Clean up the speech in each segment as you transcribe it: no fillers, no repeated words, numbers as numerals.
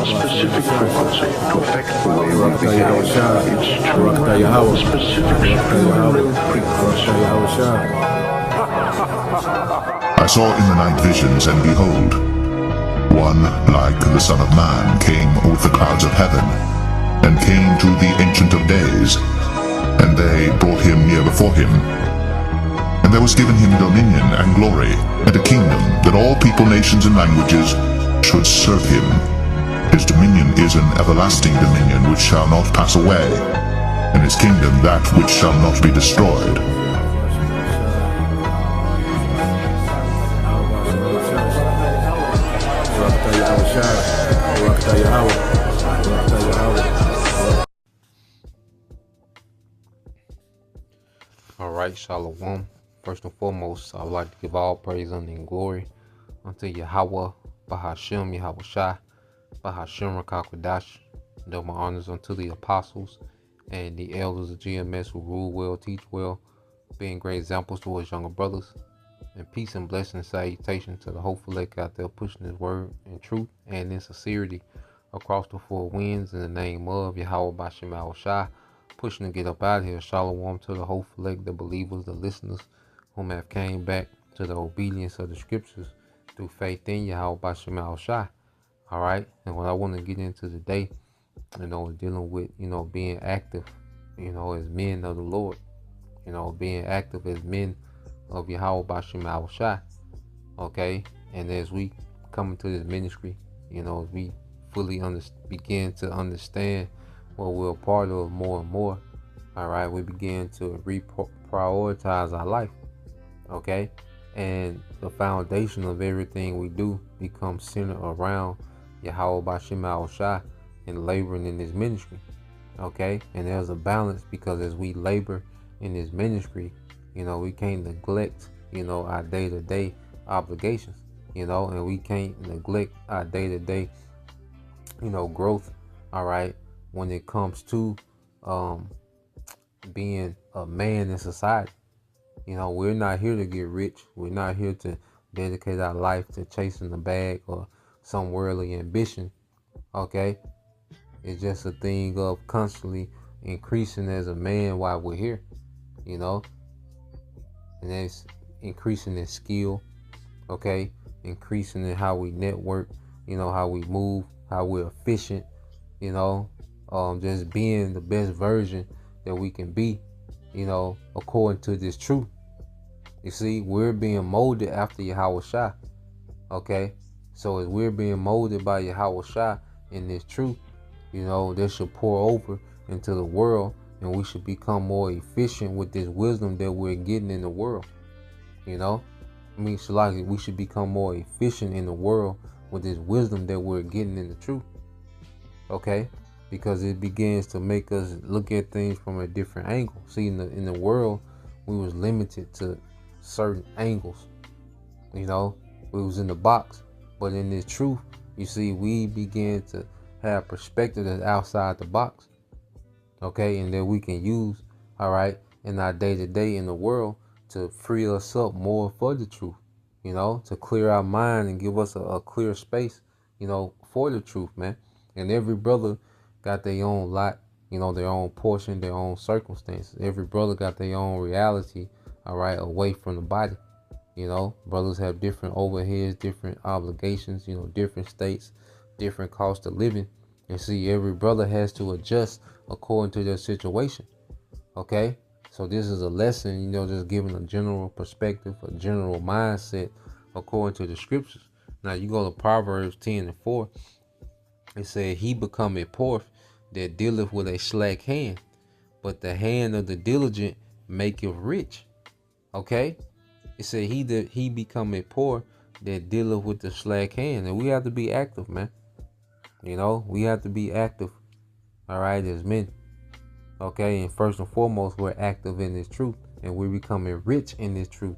specific frequency to affect the way we behave. It's true. A specific true frequency. I saw in the night visions, and behold, one like the Son of Man came with the clouds of heaven, and came to the Ancient of Days, and they brought him near before him. And there was given him dominion and glory, and a kingdom, that all people, nations, and languages should serve him. His dominion is an everlasting dominion which shall not pass away, and his kingdom that which shall not be destroyed. Alright, Shalom. First and foremost, I would like to give all praise, honor, and glory unto Yahweh, Bahashem, Yahweh Shai, Bahashem, Rakakwadash. Double honors unto the apostles and the elders of GMS who rule well, teach well, being great examples to us younger brothers. And peace and blessing and salutation to the hopeful elect out there pushing his word in truth and in sincerity across the four winds in the name of Yahweh Bashem Yahweh Shai, pushing to get up out of here. Shalom to the hopeful elect, the believers, the listeners whom have came back to the obedience of the scriptures through faith in Yahweh Bashem Yahweh Shai. Alright, and what I want to get into today, dealing with, being active, as men of the Lord, being active as men of Yahweh Bashem Yahweh Shai. Okay, and as we come into this ministry, as we fully begin to understand what we're a part of more and more, all right, we begin to reprioritize our life, okay, and the foundation of everything we do becomes centered around Yahweh Bashem Yahweh Shai and laboring in this ministry, okay, and there's a balance because as we labor in this ministry, we can't neglect, our day-to-day obligations, and we can't neglect our day-to-day, growth, all right, when it comes to being a man in society. We're not here to get rich. We're not here to dedicate our life to chasing the bag or some worldly ambition, okay? It's just a thing of constantly increasing as a man while we're here, and that's increasing in skill, okay? Increasing in how we network, how we move, how we're efficient, just being the best version that we can be, according to this truth. You see, we're being molded after Yahweh Shai, okay? So as we're being molded by Yahweh Shai in this truth, this should pour over into the world, and we should become more efficient with this wisdom that we're getting in the world, we should become more efficient in the world with this wisdom that we're getting in the truth, okay? Because it begins to make us look at things from a different angle. See, in the world, we was limited to certain angles, we was in the box. But in this truth, you see, we begin to have perspective that's outside the box, okay, and that we can use, all right, in our day-to-day in the world to free us up more for the truth, to clear our mind and give us a clear space, for the truth, man. And every brother got their own lot, their own portion, their own circumstances. Every brother got their own reality, all right, away from the body. Brothers have different overheads, different obligations, different states, different cost of living. And see, every brother has to adjust according to their situation, okay? So this is a lesson, just giving a general perspective, a general mindset according to the scriptures. Now you go to Proverbs 10:4. It said, he becometh poor that dealeth with a slack hand, but the hand of the diligent maketh rich. Okay? It said he becometh poor that dealeth with the slack hand. And we have to be active, man. We have to be active, all right, as men. Okay, and first and foremost, we're active in this truth, and we're becoming rich in this truth.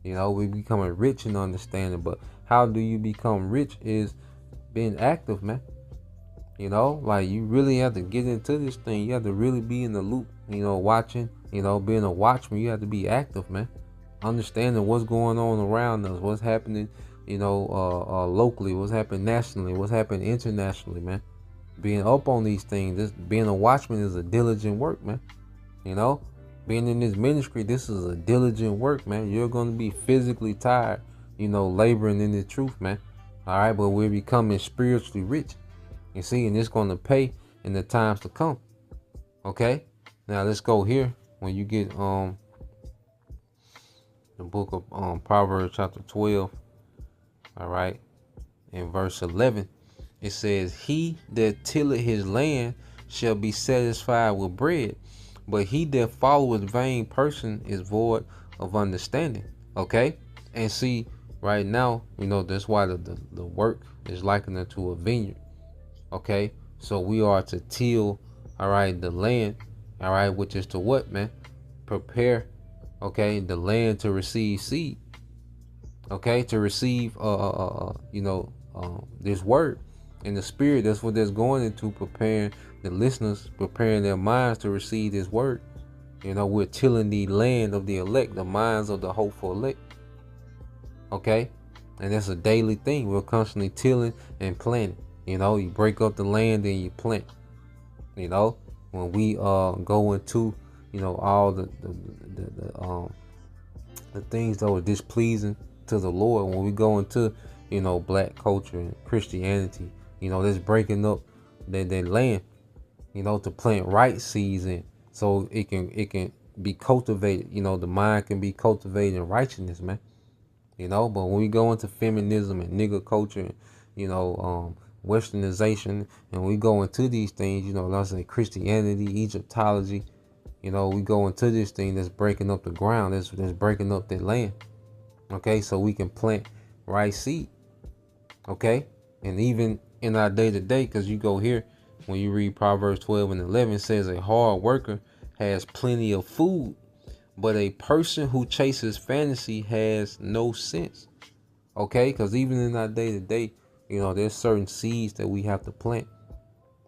We're becoming rich in understanding. But how do you become rich is being active, man. Like you really have to get into this thing. You have to really be in the loop, watching, being a watchman. You have to be active, man. Understanding what's going on around us, what's happening locally, what's happening nationally, what's happening internationally, man. Being up on these things, being a watchman is a diligent work, man. Being in this ministry, this is a diligent work, man. You're going to be physically tired, laboring in the truth, man. All right, but we're becoming spiritually rich, you see, and it's going to pay in the times to come. Okay, now let's go here. When you get the book of Proverbs chapter 12, all right, in verse 11, it says, "He that tilleth his land shall be satisfied with bread, but he that followeth vain person is void of understanding." Okay, and see, right now, that's why the work is likened unto a vineyard. Okay, so we are to till, all right, the land, all right, which is to what, man? Prepare, okay, the land to receive seed, okay, to receive this word in the spirit. That's what that's going into, preparing the listeners, preparing their minds to receive this word. We're tilling the land of the elect, the minds of the hopeful elect. Okay, and that's a daily thing. We're constantly tilling and planting. You break up the land and you plant. When we go into all the things that were displeasing to the Lord, when we go into black culture and Christianity, that's breaking up that land, to plant right seeds in, so it can be cultivated. The mind can be cultivated in righteousness, man. But when we go into feminism and nigger culture, and westernization, and we go into these things, let's say Christianity, Egyptology, we go into this thing that's breaking up the ground, that's breaking up that land. Okay, so we can plant right seed. Okay, and even in our day-to-day, because you go here, when you read Proverbs 12 and 11, it says a hard worker has plenty of food, but a person who chases fantasy has no sense. Okay, because even in our day-to-day, there's certain seeds that we have to plant.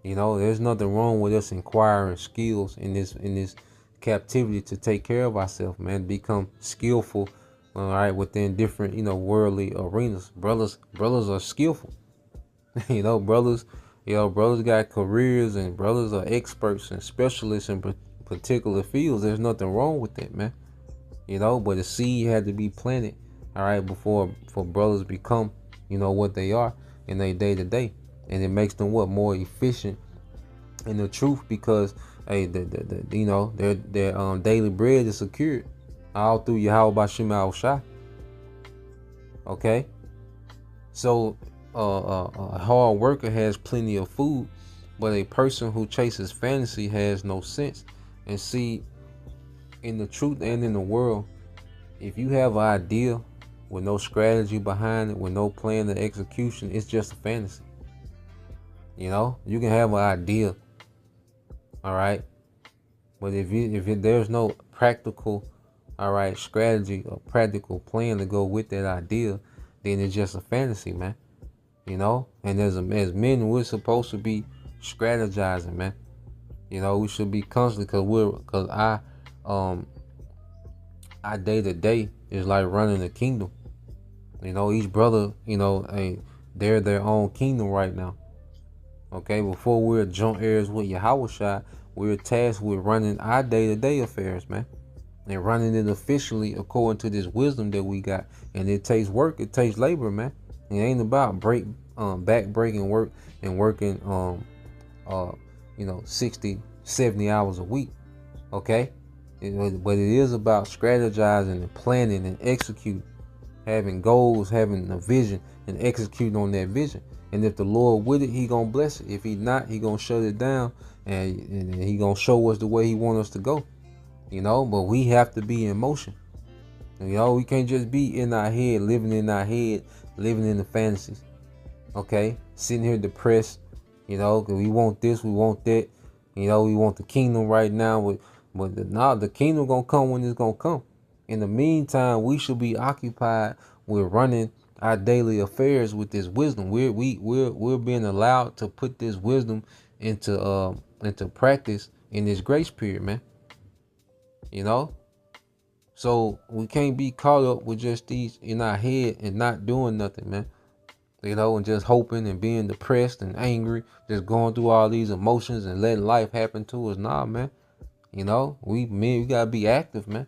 There's nothing wrong with us acquiring skills in this captivity to take care of ourselves, man. Become skillful, all right, within different, worldly arenas. Brothers are skillful. Brothers got careers, and brothers are experts and specialists in particular fields. There's nothing wrong with that, man. But the seed had to be planted, all right, for brothers become, what they are in their day-to-day. And it makes them more efficient in the truth, because hey, their daily bread is secured all through Yahweh Bashim Al-Shai. Okay, so a hard worker has plenty of food, but a person who chases fantasy has no sense. And see, in the truth and in the world, if you have an idea with no strategy behind it, with no plan to execution, it's just a fantasy. You can have an idea, all right, but if there's no practical, all right, strategy or practical plan to go with that idea, then it's just a fantasy, man. And as men, we're supposed to be strategizing, man. We should be constantly, because our day-to-day is like running a kingdom. Each brother, they're their own kingdom right now. Okay, before we're joint heirs with Yahweh, we're tasked with running our day-to-day affairs, man, and running it officially according to this wisdom that we got. And it takes work, it takes labor, man. It ain't about back-breaking work and working 60, 70 hours a week. Okay, but it is about strategizing and planning and executing, having goals, having a vision, and executing on that vision. And if the Lord with it, he gonna bless it. If he not, he gonna shut it down, and he gonna show us the way he want us to go. But we have to be in motion. We can't just be in our head, living in the fantasies. Okay, sitting here depressed, because we want this, we want that, we want the kingdom right now, but the kingdom gonna come when it's gonna come. In the meantime, we should be occupied with running our daily affairs with this wisdom. We're being allowed to put this wisdom into practice in this grace period, man. So we can't be caught up with just these in our head and not doing nothing, man. You know, and just hoping and being depressed and angry, just going through all these emotions and letting life happen to us. Nah, man. You know, we gotta be active, man.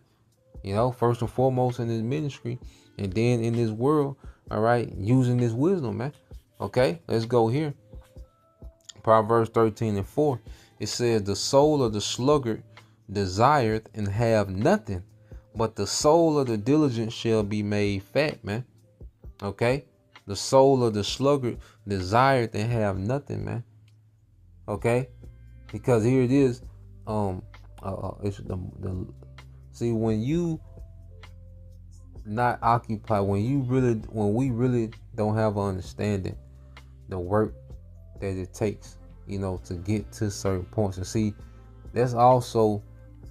You know, first and foremost in this ministry, and then in this world. All right, using this wisdom, man. Okay, let's go here. Proverbs 13:4. It says, "The soul of the sluggard desireth and have nothing, but the soul of the diligent shall be made fat," man. Okay, the soul of the sluggard desireth and have nothing, man. Okay, because here it is. It's the see, when you not occupied, when we really don't have an understanding the work that it takes, you know, to get to certain points. And see, that's also,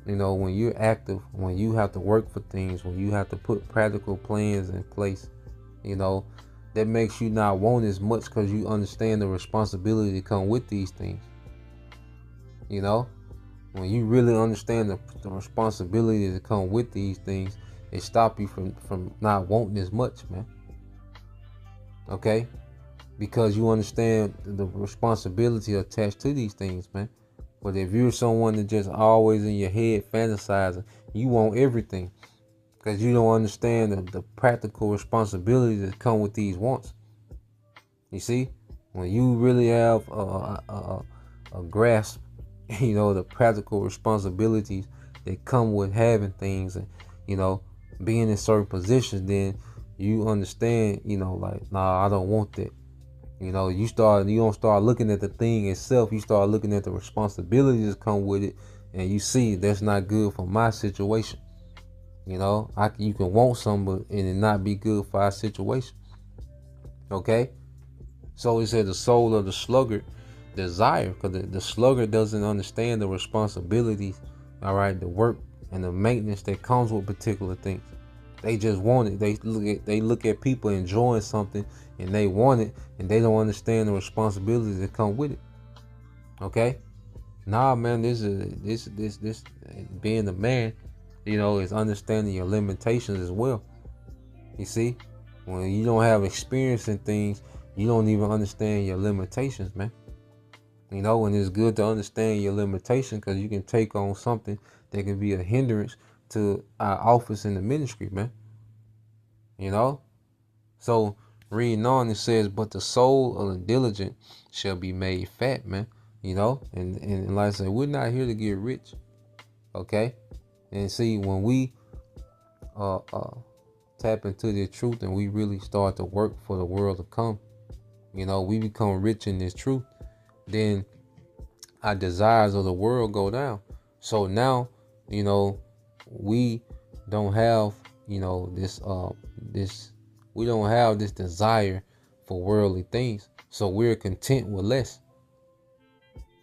you know, when you're active, when you have to work for things, when you have to put practical plans in place, you know, that makes you not want as much because you understand the responsibility that come with these things. You know, when you really understand the responsibility that come with these things, it stop you from not wanting as much, man. Okay, because you understand the responsibility attached to these things, man. But if you're someone that just always in your head fantasizing, you want everything because you don't understand the practical responsibilities that come with these wants. You see, when you really have a grasp, you know, the practical responsibilities that come with having things and, you know, being in certain positions, then you understand, you know, like, nah, I don't want that. You know, you don't start looking at the thing itself. You start looking at the responsibilities that come with it, and you see that's not good for my situation. You know, you can want something and it not be good for our situation. Okay, so he said the soul of the sluggard desire, because the sluggard doesn't understand the responsibilities, all right, the work and the maintenance that comes with particular things. They just want it. They look at people enjoying something and they want it, and they don't understand the responsibilities that come with it. Okay? Nah, man, this being a man, you know, is understanding your limitations as well. You see? When you don't have experience in things, you don't even understand your limitations, man. You know, and it's good to understand your limitations because you can take on something that can be a hindrance to our office in the ministry, man. You know? So, reading on, it says, "But the soul of the diligent shall be made fat," man. You know? And like I said, we're not here to get rich. Okay? And see, when we tap into the truth and we really start to work for the world to come, you know, we become rich in this truth, then our desires of the world go down. So now, you know, we don't have, you know, we don't have this desire for worldly things. So we're content with less.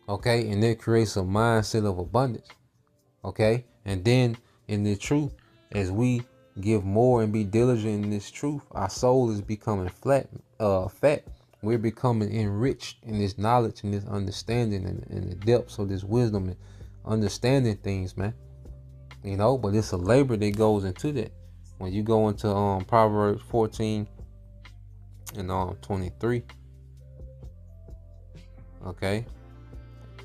Okay, and that creates a mindset of abundance. Okay, and then in the truth, as we give more and be diligent in this truth, our soul is becoming fat. We're becoming enriched in this knowledge and this understanding and the depths of this wisdom and understanding things, man. You know, but it's a labor that goes into that. When you go into Proverbs 14 and 23, okay,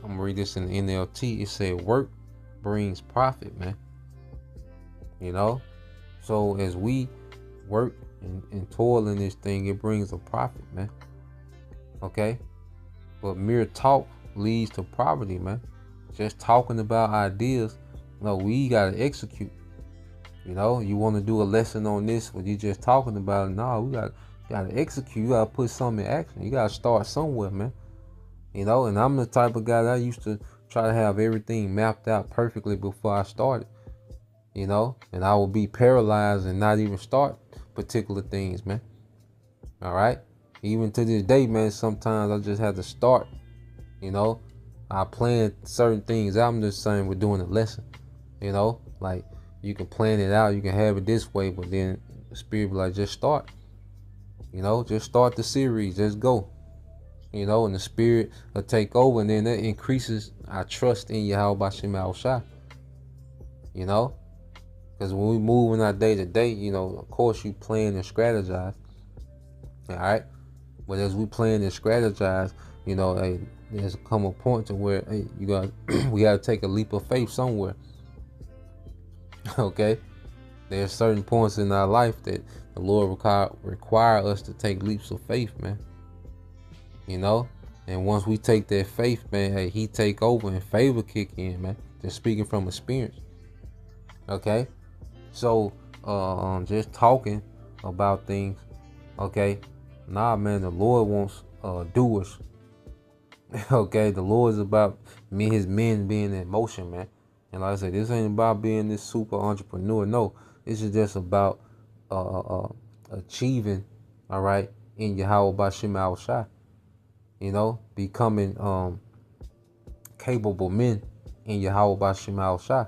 I'm gonna read this in the NLT. It said, "Work brings profit," man. You know, so as we work and toil in this thing, it brings a profit, man. Okay, but mere talk leads to poverty, man. Just talking about ideas, no, we gotta execute. You know, you want to do a lesson on this, but you just talking about it. No, we gotta execute. You gotta put something in action. You gotta start somewhere, man. You know, and I'm the type of guy that I used to try to have everything mapped out perfectly before I started. You know, and I will be paralyzed and not even start particular things, man. All right. Even to this day, man, sometimes I just have to start. You know, I plan certain things out. I'm just saying we're doing a lesson. You know, like you can plan it out, you can have it this way, but then the spirit be like, just start. You know, just start the series, just go. You know, and the spirit will take over, and then that increases our trust in Yahweh Bashim Al Shah. You know, Because when we move in our day to day, of course you plan and strategize. All right. But as we plan and strategize, hey, there's come a point to where, hey, we got to take a leap of faith somewhere. Okay. There's certain points in our life that the Lord require us to take leaps of faith, man. And once we take that faith, man, hey, he take over and favor kick in, man. Just speaking from experience. Okay. So, just talking about things. Okay. Nah, man, the Lord wants doers. Okay. The Lord is about his men being in motion, man. And like I said, this ain't about being this super entrepreneur. No, this is just about achieving, all right, in Yahweh Bashim Al-Shai. Becoming capable men in Yahweh Bashim Al-Shai.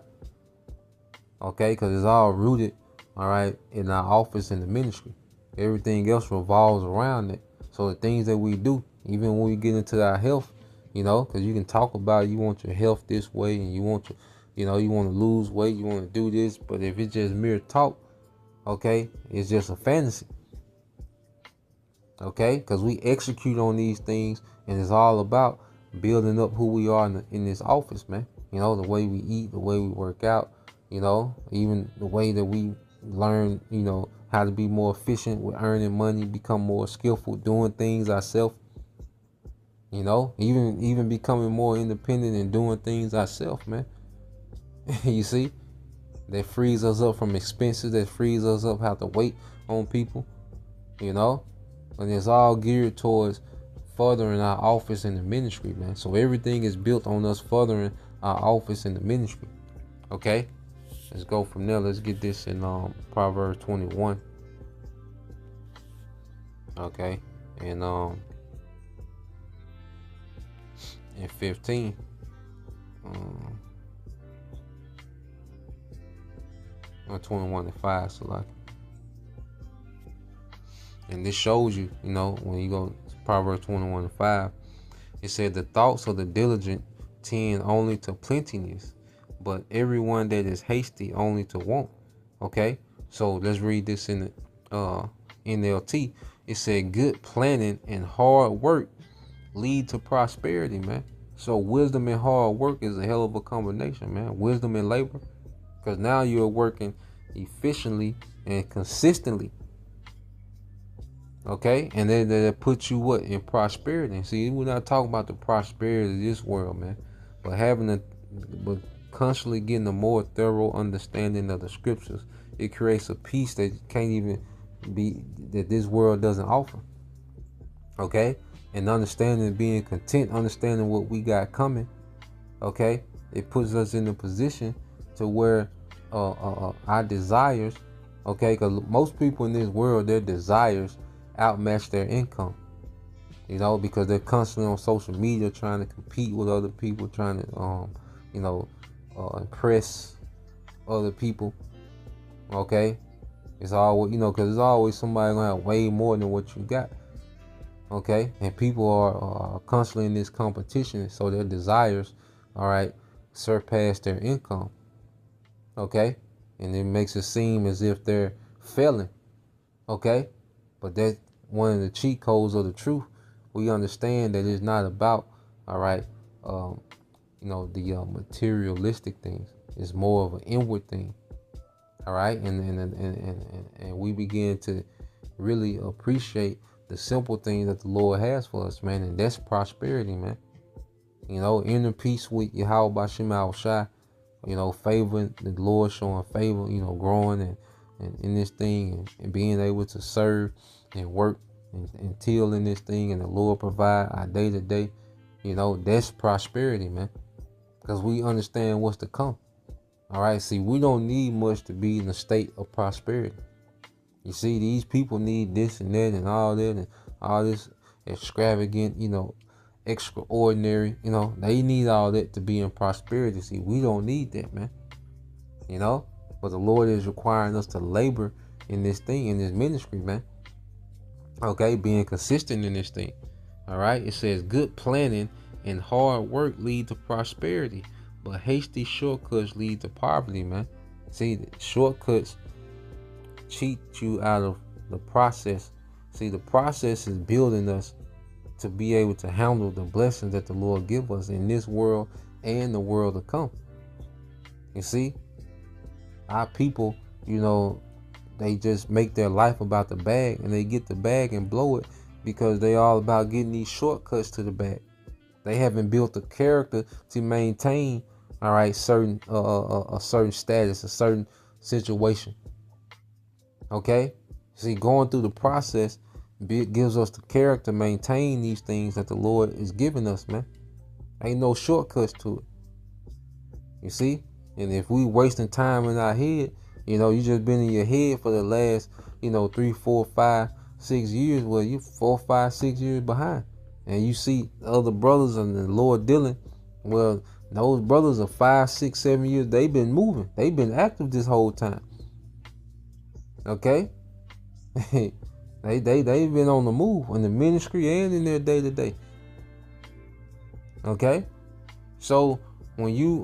Okay, because it's all rooted, all right, in our office in the ministry. Everything else revolves around it. So the things that we do, even when we get into our health, because you can talk about you want your health this way and you want to, you want to lose weight, you want to do this, but if it's just mere talk, okay, it's just a fantasy. Okay, because we execute on these things, and it's all about building up who we are in this office, man. The way we eat, the way we work out, even the way that we learn, how to be more efficient with earning money, become more skillful doing things ourselves. Even becoming more independent and doing things ourselves, man. You see, that frees us up from expenses. That frees us up how to wait on people. And it's all geared towards furthering our office in the ministry, man. So everything is built on us furthering our office in the ministry. Okay, let's go from there. Let's get this in Proverbs 21. Okay, and 15. 21:5. So like. And this shows you, when you go to Proverbs 21:5, it said the thoughts of the diligent tend only to plentiness, but everyone that is hasty only to want. Okay, so let's read this in the NLT. It said good planning and hard work lead to prosperity, man. So wisdom and hard work is a hell of a combination, man. Wisdom and labor, because now you're working efficiently and consistently. Okay, and then that puts you in prosperity. See, we're not talking about the prosperity of this world, man, but constantly getting a more thorough understanding of the scriptures. It creates a peace that can't even be, that this world doesn't offer. Okay, and understanding, being content, understanding what we got coming. Okay, it puts us in a position to where our desires. Okay, because most people in this world, their desires outmatch their income, because they're constantly on social media trying to compete with other people, trying to impress other people. Okay, it's always, because there's always somebody gonna have way more than what you got. Okay, and people are constantly in this competition, so their desires, all right, surpass their income. Okay, and it makes it seem as if they're failing. Okay, but that's one of the cheat codes of the truth. We understand that it's not about, all right, the materialistic things. It's more of an inward thing. All right, and we begin to really appreciate the simple things that the Lord has for us, man, and that's prosperity, man. Inner peace with Yahweh Bashim Al-Shai, favoring the Lord, showing favor, growing and in this thing and being able to serve and work and till in this thing, and the Lord provide our day to day. That's prosperity, man, because we understand what's to come. All right, see, we don't need much to be in a state of prosperity. You see, these people need this and that and all that and all this extravagant, extraordinary, they need all that to be in prosperity. See, we don't need that, man. But the Lord is requiring us to labor in this thing, in this ministry, man. Okay, being consistent in this thing. All right, it says good planning and hard work lead to prosperity, but hasty shortcuts lead to poverty, man. See, the shortcuts cheat you out of the process. See, the process is building us to be able to handle the blessings that the Lord give us in this world and the world to come. You see, our people, they just make their life about the bag, and they get the bag and blow it because they all about getting these shortcuts to the bag. They haven't built the character to maintain, all right, certain a certain status, a certain situation. Okay, see, going through the process gives us the character to maintain these things that the Lord is giving us, man. Ain't no shortcuts to it. You see, and if we wasting time in our head, you just been in your head for the last, 3, 4, 5, 6 years. Well, you 4, 5, 6 years behind, and you see other brothers and the Lord dealing. Well, those brothers are 5, 6, 7 years. They've been moving. They've been active this whole time. Okay, they've been on the move in the ministry and in their day to day. Okay, so when you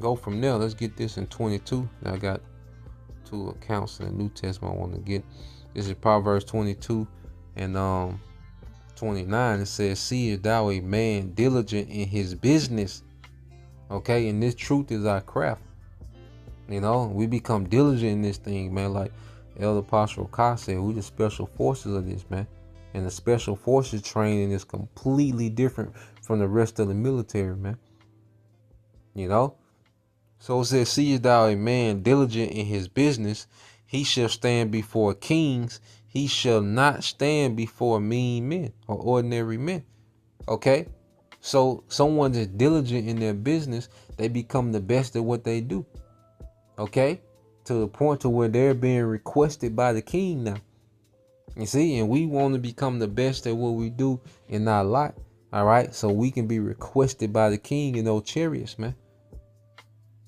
go from there, let's get this in 22. I got 2 accounts in the New Testament I want to get. This is Proverbs 22 and 29. It says, "See thou a man diligent in his business." Okay, and this truth is our craft. We become diligent in this thing, man. Like Elder Apostle Kai said, we the special forces of this, man. And the special forces training is completely different from the rest of the military, man. So it says, "See thou a man diligent in his business, he shall stand before kings, he shall not stand before mean men or ordinary men." Okay? So someone that's diligent in their business, they become the best at what they do. Okay? To the point to where they're being requested by the king now. You see, and we want to become the best at what we do in our lot. All right? So we can be requested by the king in those chariots, man.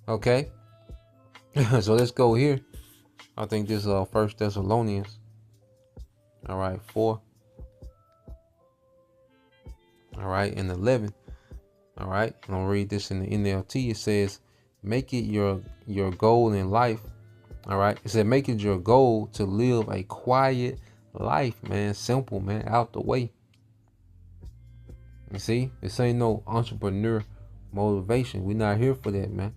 Okay? So let's go here. I think this is 1 Thessalonians. All right, 4. All right, and 11. All right, I'm gonna read this in the NLT. It says, "Make it your goal in life." All right, it said, "Make it your goal to live a quiet life, man. Simple, man. Out the way." You see, this ain't no entrepreneur motivation. We're not here for that, man.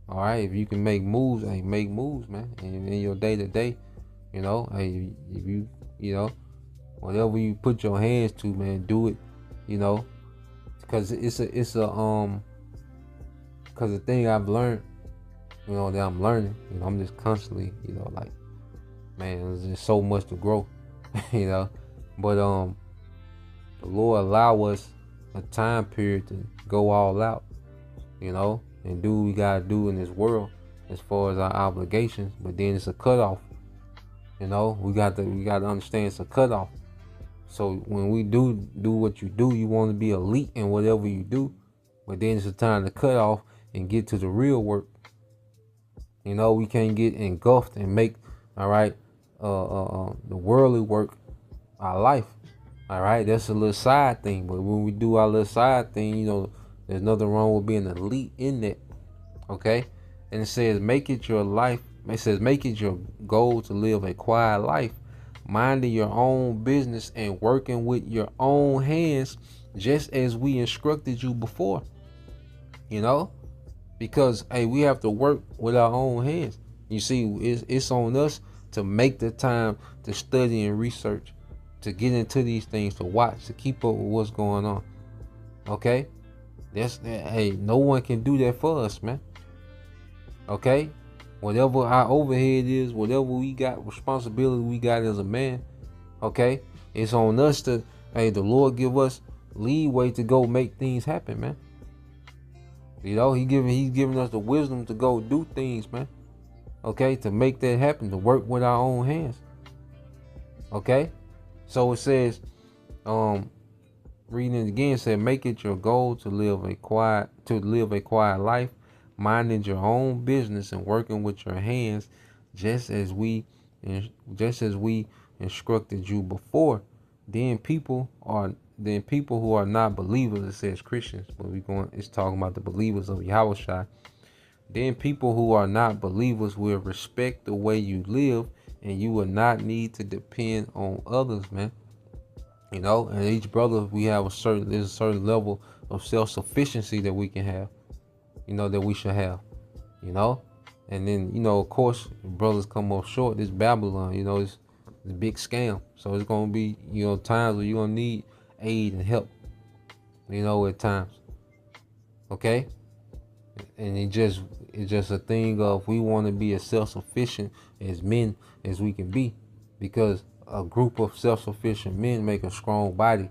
All right, if you can make moves, hey, make moves, man. And in your day to day, hey, if you, whatever you put your hands to, man, do it. Because because the thing I've learned, that I'm learning, I'm just constantly, like, man, there's just so much to grow, but the Lord allow us a time period to go all out, and do what we gotta do in this world as far as our obligations. But then it's a cutoff. We got to understand it's a cutoff. So when we do what you do, you want to be elite in whatever you do. But then it's a time to cut off and get to the real work. We can't get engulfed and make, all right, the worldly work our life. All right, that's a little side thing. But when we do our little side thing, there's nothing wrong with being elite in that. Okay? And it says, make it your life. It says, make it your goal to live a quiet life, minding your own business and working with your own hands, just as we instructed you before. Because, hey, we have to work with our own hands. You see, it's on us to make the time to study and research, to get into these things, to watch, to keep up with what's going on. Okay? Hey, no one can do that for us, man. Okay? Whatever our overhead is, whatever we got, responsibility we got as a man, okay? It's on us to, hey, the Lord give us leeway to go make things happen, man. He's giving us the wisdom to go do things, man. Okay? To make that happen, to work with our own hands. Okay? So it says, reading it again, said, make it your goal to live a quiet life, minding your own business and working with your hands, just as we instructed you before. Then people who are not believers, it says Christians, but it's talking about the believers of Yahushua. Then people who are not believers will respect the way you live, and you will not need to depend on others, man. You know, and each brother, there's a certain level of self-sufficiency that we can have, you know, that we should have, you know. And then, you know, of course, brothers come up short. This Babylon, you know, it's a big scam. So it's gonna be, you know, times where you're gonna need aid and help, you know, at times. Okay? And it's just a thing of, we want to be as self-sufficient as men as we can be, because a group of self-sufficient men make a strong body,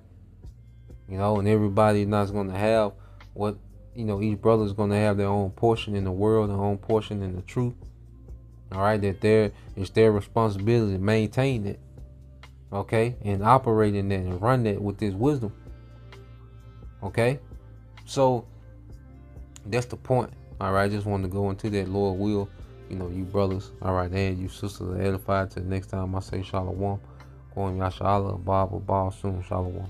you know. And everybody not going to have what, you know, each brother is going to have their own portion in the world, their own portion in the truth. All right, that it's their responsibility to maintain it, okay, and operate in that and run that with this wisdom. Okay, so that's the point. All right, I just wanted to go into that. Lord will, you know, you brothers, all right, and you sisters are edified. Till next time I say shalom. Going Yasha Allah, Bob, soon, shalom.